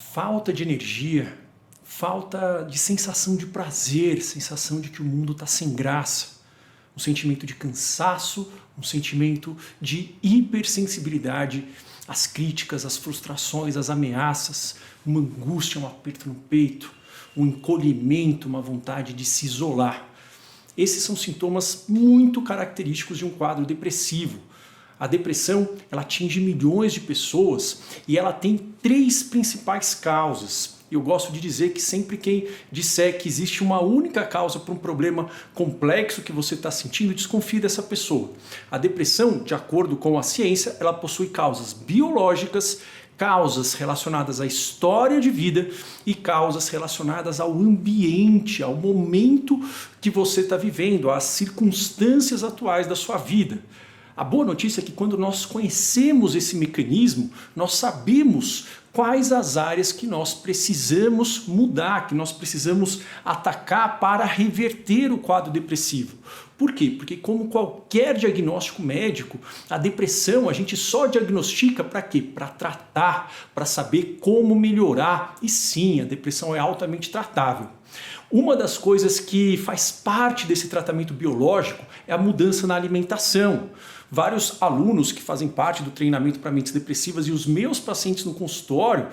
Falta de energia, falta de sensação de prazer, sensação de que o mundo está sem graça, um sentimento de cansaço, um sentimento de hipersensibilidade às críticas, às frustrações, às ameaças, uma angústia, um aperto no peito, um encolhimento, uma vontade de se isolar. Esses são sintomas muito característicos de um quadro depressivo. A depressão, ela atinge milhões de pessoas e ela tem três principais causas. Eu gosto de dizer que sempre quem disser que existe uma única causa para um problema complexo que você está sentindo, desconfie dessa pessoa. A depressão, de acordo com a ciência, ela possui causas biológicas, causas relacionadas à história de vida e causas relacionadas ao ambiente, ao momento que você está vivendo, às circunstâncias atuais da sua vida. A boa notícia é que quando nós conhecemos esse mecanismo, nós sabemos quais as áreas que nós precisamos mudar, que nós precisamos atacar para reverter o quadro depressivo. Por quê? Porque como qualquer diagnóstico médico, a depressão a gente só diagnostica para quê? Para tratar, para saber como melhorar. E sim, a depressão é altamente tratável. Uma das coisas que faz parte desse tratamento biológico é a mudança na alimentação. Vários alunos que fazem parte do treinamento para mentes depressivas e os meus pacientes no consultório,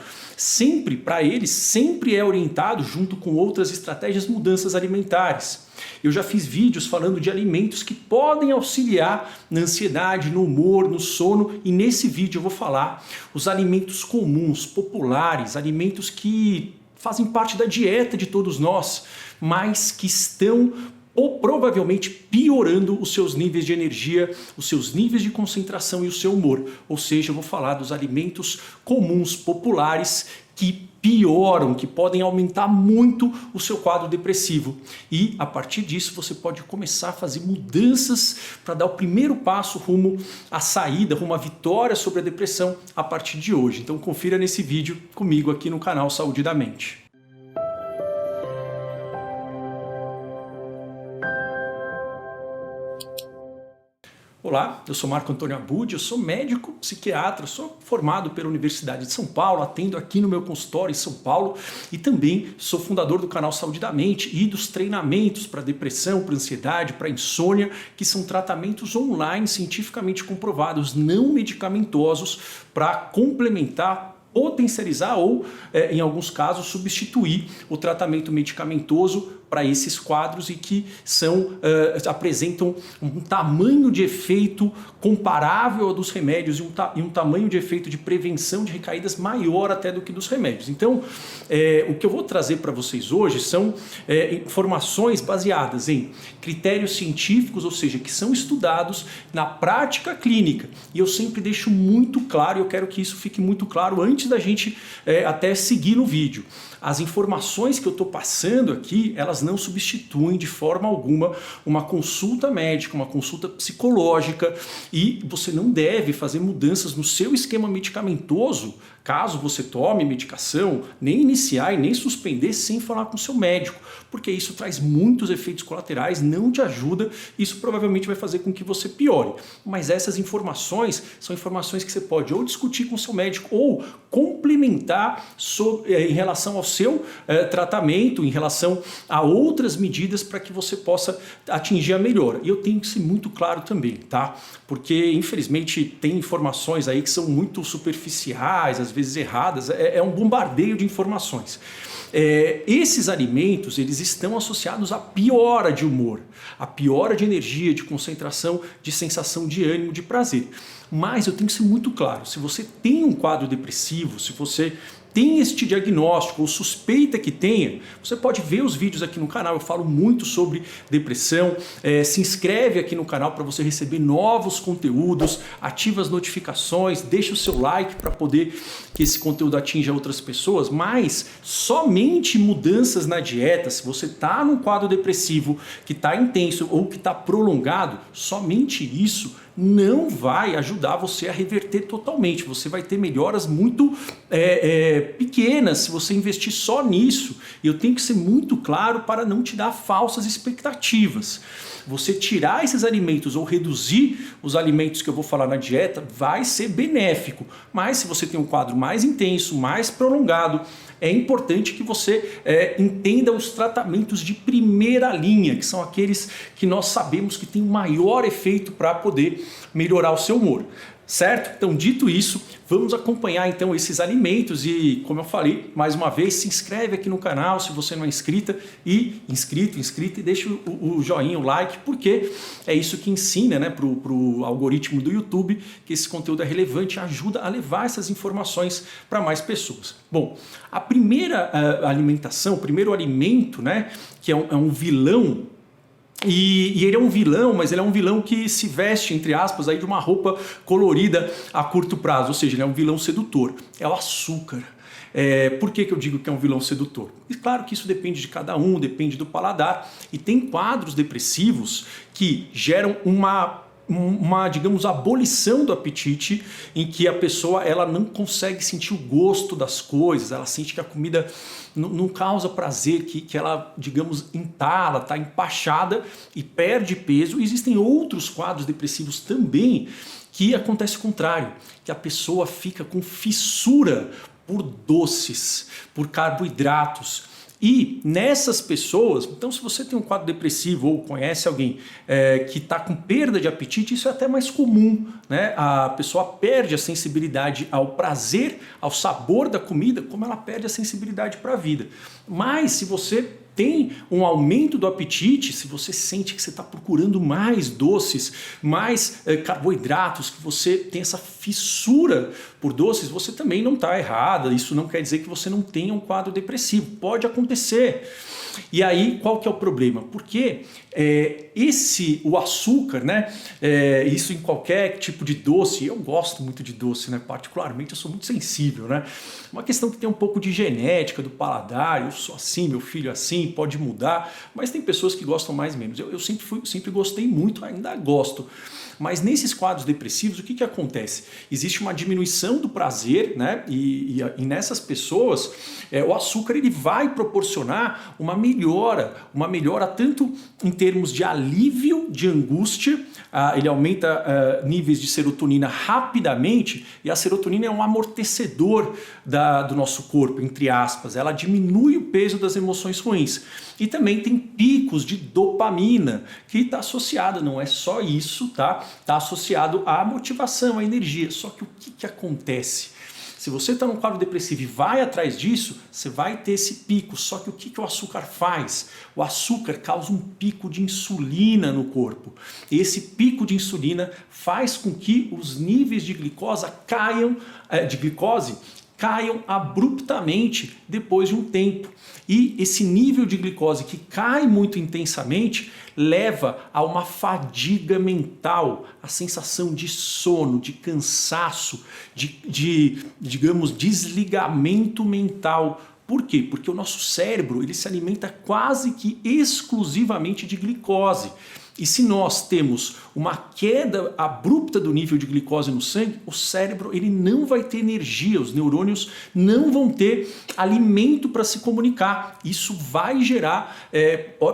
para eles, sempre é orientado, junto com outras estratégias, mudanças alimentares. Eu já fiz vídeos falando de alimentos que podem auxiliar na ansiedade, no humor, no sono, e nesse vídeo eu vou falar os alimentos comuns, populares, alimentos que fazem parte da dieta de todos nós, mas que estão ou provavelmente piorando os seus níveis de energia, os seus níveis de concentração e o seu humor. Ou seja, eu vou falar dos alimentos comuns, populares, que pioram, que podem aumentar muito o seu quadro depressivo. E a partir disso você pode começar a fazer mudanças para dar o primeiro passo rumo à saída, rumo à vitória sobre a depressão a partir de hoje. Então confira nesse vídeo comigo aqui no canal Saúde da Mente. Olá, eu sou Marco Antônio Abud, eu sou médico, psiquiatra, sou formado pela Universidade de São Paulo, atendo aqui no meu consultório em São Paulo e também sou fundador do canal Saúde da Mente e dos treinamentos para depressão, para ansiedade, para insônia, que são tratamentos online cientificamente comprovados, não medicamentosos, para complementar, potencializar ou, em alguns casos, substituir o tratamento medicamentoso para esses quadros e que apresentam um tamanho de efeito comparável ao dos remédios e um tamanho de efeito de prevenção de recaídas maior até do que dos remédios. Então, o que eu vou trazer para vocês hoje são informações baseadas em critérios científicos, ou seja, que são estudados na prática clínica. E eu sempre deixo muito claro, eu quero que isso fique muito claro antes da gente até seguir no vídeo. As informações que eu estou passando aqui, elas não substituem de forma alguma uma consulta médica, uma consulta psicológica, e você não deve fazer mudanças no seu esquema medicamentoso caso você tome medicação, nem iniciar e nem suspender sem falar com o seu médico, porque isso traz muitos efeitos colaterais, não te ajuda, isso provavelmente vai fazer com que você piore. Mas essas informações são informações que você pode ou discutir com o seu médico ou complementar em relação ao seu tratamento, em relação a outras medidas para que você possa atingir a melhora. E eu tenho que ser muito claro também, tá? Porque infelizmente tem informações aí que são muito superficiais, às vezes erradas, é um bombardeio de informações. Esses alimentos, eles estão associados à piora de humor, à piora de energia, de concentração, de sensação de ânimo, de prazer. Mas eu tenho que ser muito claro, se você tem um quadro depressivo, se você tem este diagnóstico ou suspeita que tenha, você pode ver os vídeos aqui no canal, eu falo muito sobre depressão, se inscreve aqui no canal para você receber novos conteúdos, ativa as notificações, deixa o seu like para poder que esse conteúdo atinja outras pessoas, mas somente mudanças na dieta, se você está num quadro depressivo que está intenso ou que está prolongado, somente isso não vai ajudar você a reverter totalmente. Você vai ter melhoras muito pequenas se você investir só nisso. E eu tenho que ser muito claro para não te dar falsas expectativas. Você tirar esses alimentos ou reduzir os alimentos que eu vou falar na dieta vai ser benéfico. Mas se você tem um quadro mais intenso, mais prolongado, é importante que você entenda os tratamentos de primeira linha, que são aqueles que nós sabemos que tem o maior efeito para poder melhorar o seu humor. Certo? Então, dito isso, vamos acompanhar então esses alimentos e, como eu falei, mais uma vez, se inscreve aqui no canal se você não é inscrita e inscrito e deixa o joinha, o like, porque é isso que ensina, né, para o algoritmo do YouTube que esse conteúdo é relevante e ajuda a levar essas informações para mais pessoas. Bom, a primeira alimentação, o primeiro alimento, né, que é um vilão. E ele é um vilão, mas ele é um vilão que se veste, entre aspas, aí de uma roupa colorida a curto prazo, ou seja, ele é um vilão sedutor, é o açúcar. Por que eu digo que é um vilão sedutor? E claro que isso depende de cada um, depende do paladar, e tem quadros depressivos que geram uma digamos, abolição do apetite, em que a pessoa ela não consegue sentir o gosto das coisas, ela sente que a comida não causa prazer, que ela, digamos, entala, está empachada e perde peso. E existem outros quadros depressivos também que acontece o contrário, que a pessoa fica com fissura por doces, por carboidratos. E nessas pessoas, então se você tem um quadro depressivo ou conhece alguém que está com perda de apetite, isso é até mais comum, né? A pessoa perde a sensibilidade ao prazer, ao sabor da comida, como ela perde a sensibilidade para a vida. Mas se você tem um aumento do apetite, se você sente que você está procurando mais doces, mais carboidratos, que você tem essa fissura por doces, você também não está errada. Isso não quer dizer que você não tenha um quadro depressivo. Pode acontecer. E aí, qual que é o problema? Porque o açúcar, né? Isso em qualquer tipo de doce, eu gosto muito de doce, né? Particularmente, eu sou muito sensível, né? Uma questão que tem um pouco de genética do paladar, eu sou assim, meu filho é assim, pode mudar, mas tem pessoas que gostam mais ou menos. Eu sempre gostei muito, ainda gosto. Mas nesses quadros depressivos, o que acontece? Existe uma diminuição do prazer, né? E nessas pessoas, o açúcar ele vai proporcionar uma melhora tanto em termos de alívio de angústia, ele aumenta níveis de serotonina rapidamente, e a serotonina é um amortecedor do nosso corpo, entre aspas, ela diminui o peso das emoções ruins. E também tem picos de dopamina, que está associada, não é só isso, tá? Está associado à motivação, à energia. Só que o que acontece? Se você está num quadro depressivo e vai atrás disso, você vai ter esse pico. Só que o que o açúcar faz? O açúcar causa um pico de insulina no corpo. E esse pico de insulina faz com que os níveis de glicose caiam abruptamente depois de um tempo. E esse nível de glicose que cai muito intensamente leva a uma fadiga mental, a sensação de sono, de cansaço, digamos, desligamento mental. Por quê? Porque o nosso cérebro ele se alimenta quase que exclusivamente de glicose. E se nós temos uma queda abrupta do nível de glicose no sangue, o cérebro ele não vai ter energia, os neurônios não vão ter alimento para se comunicar. Isso vai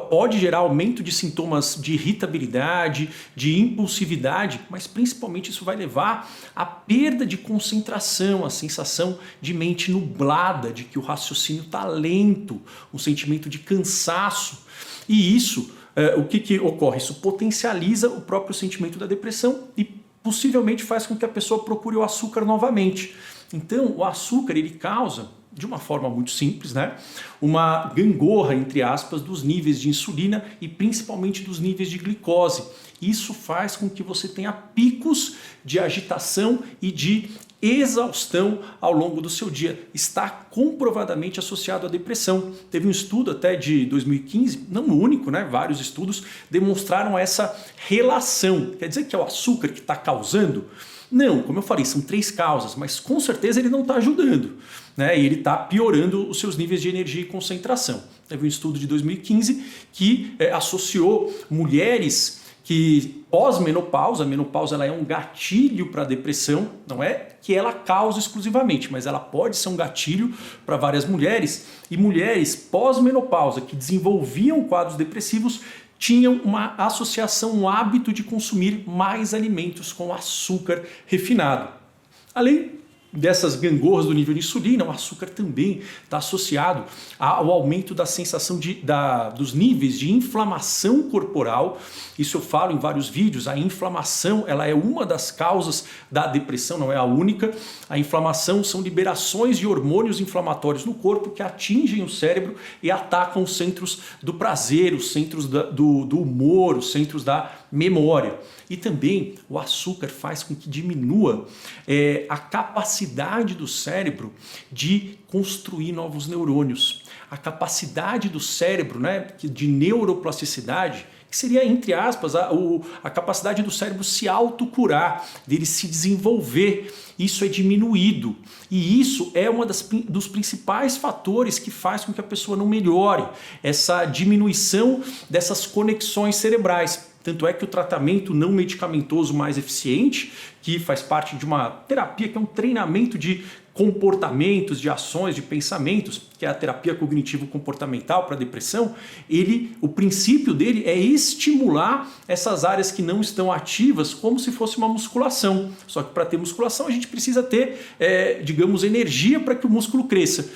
pode gerar aumento de sintomas de irritabilidade, de impulsividade, mas principalmente isso vai levar à perda de concentração, a sensação de mente nublada, de que o raciocínio está lento, um sentimento de cansaço. E isso o que ocorre? Isso potencializa o próprio sentimento da depressão e possivelmente faz com que a pessoa procure o açúcar novamente. Então, o açúcar ele causa, de uma forma muito simples, né, uma gangorra, entre aspas, dos níveis de insulina e principalmente dos níveis de glicose. Isso faz com que você tenha picos de agitação e de exaustão ao longo do seu dia. Está comprovadamente associado à depressão. Teve um estudo até de 2015, não o único, né? Vários estudos demonstraram essa relação. Quer dizer que é o açúcar que está causando? Não, como eu falei, são 3 causas, mas com certeza ele não está ajudando, né? E ele está piorando os seus níveis de energia e concentração. Teve um estudo de 2015 que associou mulheres que pós-menopausa, a menopausa ela é um gatilho para a depressão, não é que ela causa exclusivamente, mas ela pode ser um gatilho para várias mulheres, e mulheres pós-menopausa que desenvolviam quadros depressivos tinham uma associação, um hábito de consumir mais alimentos com açúcar refinado. Além dessas gangorras do nível de insulina, o açúcar também está associado ao aumento da sensação dos níveis de inflamação corporal. Isso eu falo em vários vídeos. A inflamação ela é uma das causas da depressão, não é a única. A inflamação são liberações de hormônios inflamatórios no corpo que atingem o cérebro e atacam os centros do prazer, os centros do humor, os centros da memória. E também o açúcar faz com que diminua a capacidade do cérebro de construir novos neurônios. A capacidade do cérebro, né, de neuroplasticidade, que seria, entre aspas, a capacidade do cérebro se autocurar, dele se desenvolver. Isso é diminuído. E isso é um dos principais fatores que faz com que a pessoa não melhore. Essa diminuição dessas conexões cerebrais. Tanto é que o tratamento não medicamentoso mais eficiente, que faz parte de uma terapia que é um treinamento de comportamentos, de ações, de pensamentos, que é a terapia cognitivo-comportamental para depressão, o princípio dele é estimular essas áreas que não estão ativas como se fosse uma musculação. Só que para ter musculação a gente precisa ter, digamos, energia para que o músculo cresça.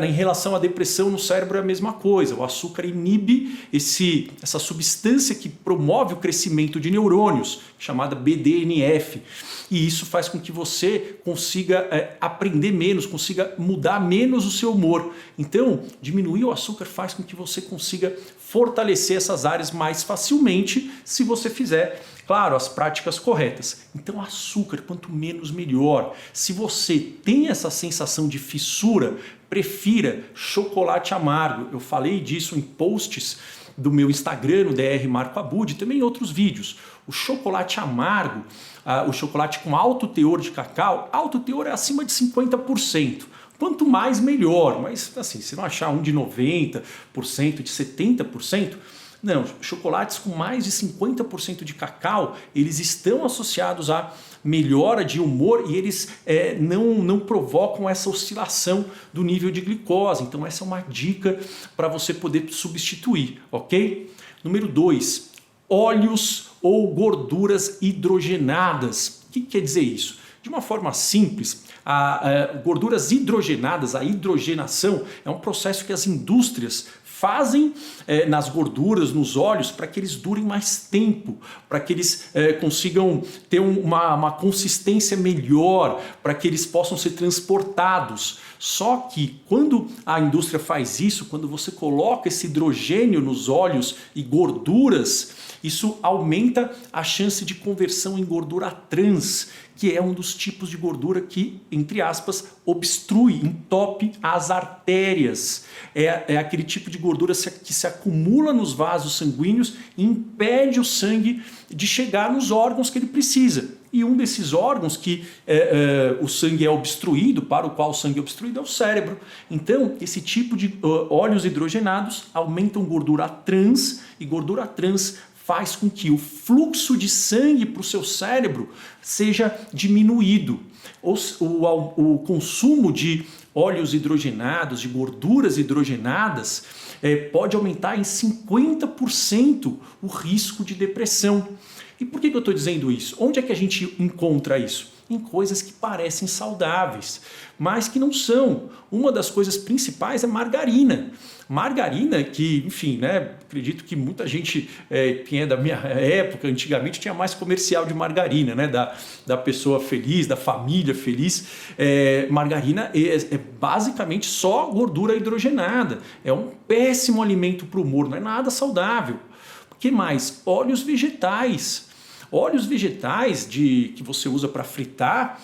Em relação à depressão no cérebro é a mesma coisa. O açúcar inibe essa substância que promove o crescimento de neurônios, chamada BDNF. E isso faz com que você consiga aprender menos, consiga mudar menos o seu humor. Então, diminuir o açúcar faz com que você consiga fortalecer essas áreas mais facilmente se você fizer, claro, as práticas corretas. Então, açúcar, quanto menos melhor. Se você tem essa sensação de fissura, prefira chocolate amargo. Eu falei disso em posts do meu Instagram, no Dr. Marco Abud, e também em outros vídeos. O chocolate amargo, o chocolate com alto teor de cacau, alto teor é acima de 50%. Quanto mais, melhor. Mas, assim, se não achar um de 90%, de 70%, não, chocolates com mais de 50% de cacau, eles estão associados a melhora de humor e eles não provocam essa oscilação do nível de glicose. Então essa é uma dica para você poder substituir, ok? Número 2, óleos ou gorduras hidrogenadas. O que quer dizer isso? De uma forma simples, gorduras hidrogenadas, a hidrogenação é um processo que as indústrias fazem nas gorduras, nos óleos, para que eles durem mais tempo, para que eles consigam ter uma consistência melhor, para que eles possam ser transportados. Só que quando a indústria faz isso, quando você coloca esse hidrogênio nos óleos e gorduras, isso aumenta a chance de conversão em gordura trans, que é um dos tipos de gordura que, entre aspas, obstrui, entope as artérias. É aquele tipo de gordura que se acumula nos vasos sanguíneos e impede o sangue de chegar nos órgãos que ele precisa. E um desses órgãos que o sangue é obstruído, para o qual o sangue é obstruído, é o cérebro. Então, esse tipo de óleos hidrogenados aumentam gordura trans, e gordura trans faz com que o fluxo de sangue para o seu cérebro seja diminuído. O consumo de óleos hidrogenados, de gorduras hidrogenadas, pode aumentar em 50% o risco de depressão. E por que eu estou dizendo isso? Onde é que a gente encontra isso? Em coisas que parecem saudáveis, mas que não são. Uma das coisas principais é margarina. Margarina que, enfim, né, acredito que muita gente, quem é da minha época, antigamente tinha mais comercial de margarina, né, da pessoa feliz, da família feliz. Margarina é basicamente só gordura hidrogenada. É um péssimo alimento para o humor, não é nada saudável. O que mais? Óleos vegetais. Óleos vegetais que você usa para fritar,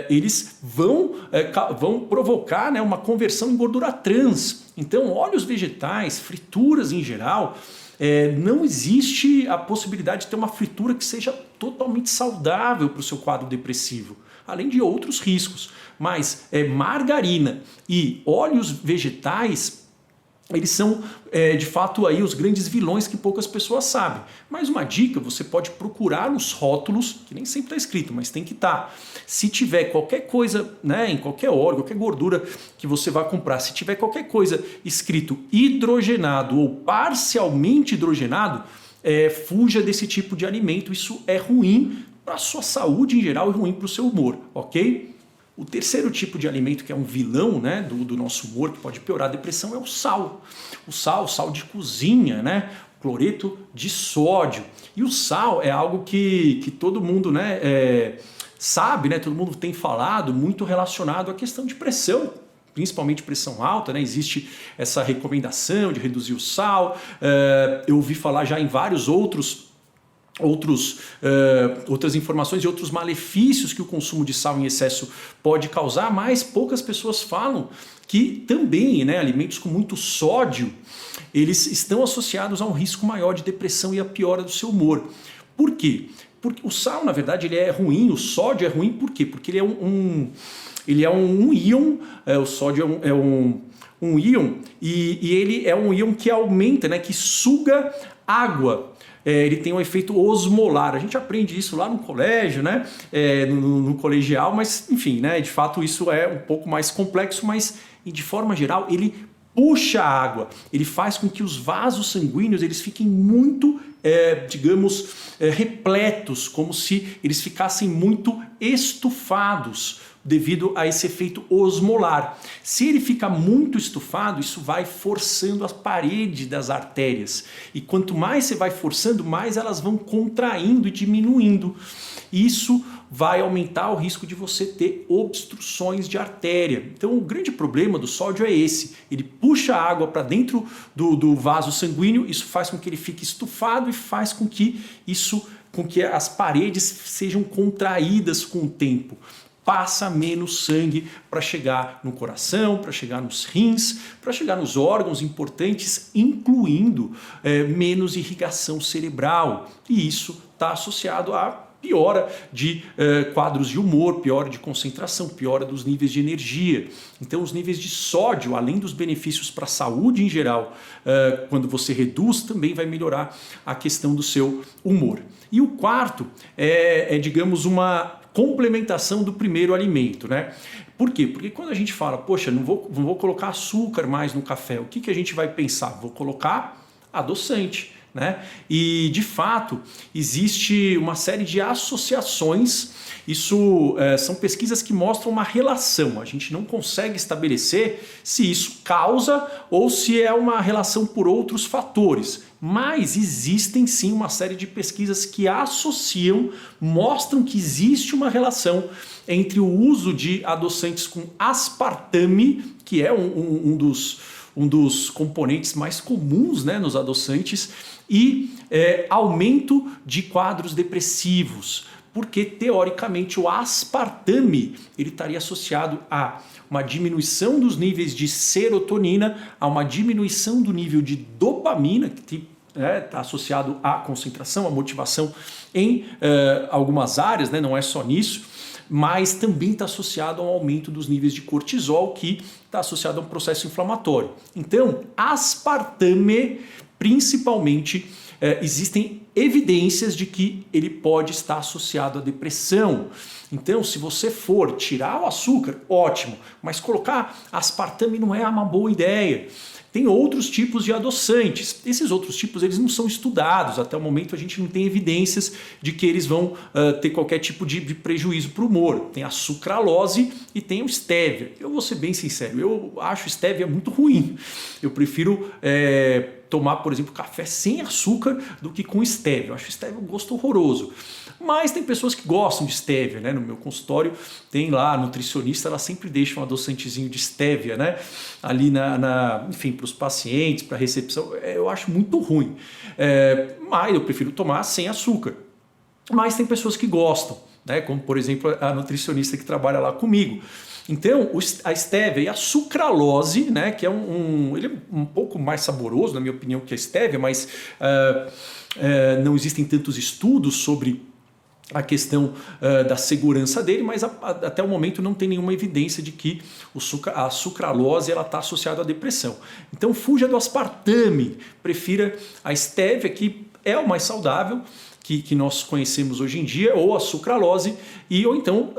eles vão provocar, né, uma conversão em gordura trans. Então, óleos vegetais, frituras em geral, não existe a possibilidade de ter uma fritura que seja totalmente saudável para o seu quadro depressivo, além de outros riscos. Mas margarina e óleos vegetais, eles são, de fato, aí os grandes vilões que poucas pessoas sabem. Mais uma dica, você pode procurar nos rótulos, que nem sempre está escrito, mas tem que estar. Se tiver qualquer coisa, né, em qualquer óleo, qualquer gordura que você vai comprar, se tiver qualquer coisa escrito hidrogenado ou parcialmente hidrogenado, fuja desse tipo de alimento. Isso é ruim para a sua saúde em geral e ruim para o seu humor, ok? O terceiro tipo de alimento, que é um vilão, né, do nosso humor, que pode piorar a depressão, é o sal. O sal de cozinha, né, cloreto de sódio. E o sal é algo que todo mundo, né, sabe, né, todo mundo tem falado, muito relacionado à questão de pressão, principalmente pressão alta, né? Existe essa recomendação de reduzir o sal. Eu ouvi falar já em vários outras informações e outros malefícios que o consumo de sal em excesso pode causar, mas poucas pessoas falam que também, né, alimentos com muito sódio, eles estão associados a um risco maior de depressão e a piora do seu humor. Por quê? Porque o sal, na verdade, ele é ruim, o sódio é ruim, por quê? Porque ele é um íon, o sódio é um íon, e ele é um íon que aumenta, né, que suga água. Ele tem um efeito osmolar. A gente aprende isso lá no colégio, né? No colegial, mas enfim, né? De fato isso é um pouco mais complexo, mas de forma geral ele puxa a água, ele faz com que os vasos sanguíneos eles fiquem muito, digamos, repletos, como se eles ficassem muito estufados, devido a esse efeito osmolar. Se ele fica muito estufado, isso vai forçando a parede das artérias. E quanto mais você vai forçando, mais elas vão contraindo e diminuindo. Isso vai aumentar o risco de você ter obstruções de artéria. Então o grande problema do sódio é esse. Ele puxa a água para dentro do vaso sanguíneo, isso faz com que ele fique estufado e faz com que as paredes sejam contraídas com o tempo. Passa menos sangue para chegar no coração, para chegar nos rins, para chegar nos órgãos importantes, incluindo menos irrigação cerebral. E isso está associado a piora de quadros de humor, piora de concentração, piora dos níveis de energia. Então os níveis de sódio, além dos benefícios para a saúde em geral, quando você reduz, também vai melhorar a questão do seu humor. E o quarto digamos, uma complementação do primeiro alimento, né? Por quê? Porque quando a gente fala, poxa, não vou colocar açúcar mais no café, o que a gente vai pensar? Vou colocar adoçante, né? E de fato existe uma série de associações. Isso são pesquisas que mostram uma relação. A gente não consegue estabelecer se isso causa ou se é uma relação por outros fatores. Mas existem sim uma série de pesquisas que associam, mostram que existe uma relação entre o uso de adoçantes com aspartame, que é um dos componentes mais comuns, né, nos adoçantes, e aumento de quadros depressivos. Porque, teoricamente, o aspartame ele estaria associado a uma diminuição dos níveis de serotonina, a uma diminuição do nível de dopamina, que está associado à concentração, à motivação em algumas áreas, né, não é só nisso, mas também está associado ao aumento dos níveis de cortisol, que está associado a um processo inflamatório. Então, aspartame, principalmente, existem evidências de que ele pode estar associado à depressão. Então, se você for tirar o açúcar, ótimo, mas colocar aspartame não é uma boa ideia. Tem outros tipos de adoçantes. Esses outros tipos eles não são estudados. Até o momento a gente não tem evidências de que eles vão ter qualquer tipo de prejuízo para o humor. Tem a sucralose e tem o stevia. Eu vou ser bem sincero, eu acho stevia muito ruim. Eu prefiro tomar, por exemplo, café sem açúcar do que com stevia. Eu acho stevia um gosto horroroso. Mas tem pessoas que gostam de stevia, né? No meu consultório tem lá a nutricionista, ela sempre deixa um adoçantezinho de stevia, né? Ali enfim, para os pacientes, para a recepção. Eu acho muito ruim. Mas eu prefiro tomar sem açúcar. Mas tem pessoas que gostam, né? Como por exemplo a nutricionista que trabalha lá comigo. Então, a stevia e a sucralose, né, que ele é um pouco mais saboroso, na minha opinião, que a stevia, mas não existem tantos estudos sobre a questão da segurança dele, mas até o momento não tem nenhuma evidência de que a sucralose está associada à depressão. Então fuja do aspartame, prefira a estévia, que é o mais saudável que nós conhecemos hoje em dia, ou a sucralose, ou então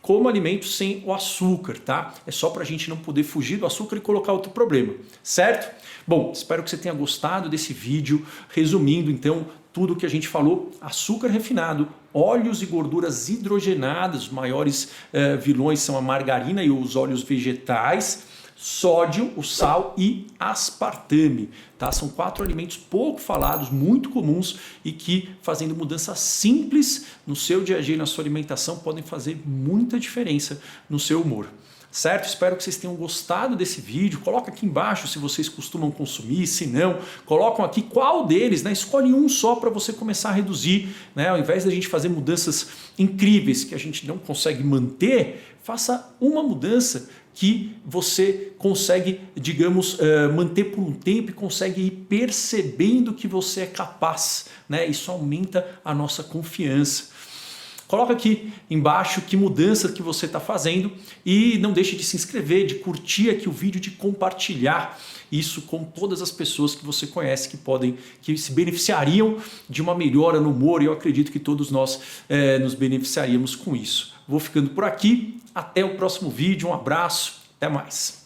coma alimentos sem o açúcar, tá? É só para a gente não poder fugir do açúcar e colocar outro problema, certo? Bom, espero que você tenha gostado desse vídeo, resumindo então tudo o que a gente falou: açúcar refinado, óleos e gorduras hidrogenadas, os maiores vilões são a margarina e os óleos vegetais, sódio, o sal e aspartame. Tá? São 4 alimentos pouco falados, muito comuns e que, fazendo mudanças simples no seu dia a dia e na sua alimentação, podem fazer muita diferença no seu humor. Certo? Espero que vocês tenham gostado desse vídeo. Coloca aqui embaixo se vocês costumam consumir, se não, colocam aqui qual deles, né? Escolhe um só para você começar a reduzir, né? Ao invés da gente fazer mudanças incríveis que a gente não consegue manter, faça uma mudança que você consegue, digamos, manter por um tempo e consegue ir percebendo que você é capaz, né? Isso aumenta a nossa confiança. Coloca aqui embaixo que mudança que você está fazendo e não deixe de se inscrever, de curtir aqui o vídeo, de compartilhar isso com todas as pessoas que você conhece que se beneficiariam de uma melhora no humor, e eu acredito que todos nós nos beneficiaríamos com isso. Vou ficando por aqui, até o próximo vídeo, um abraço, até mais.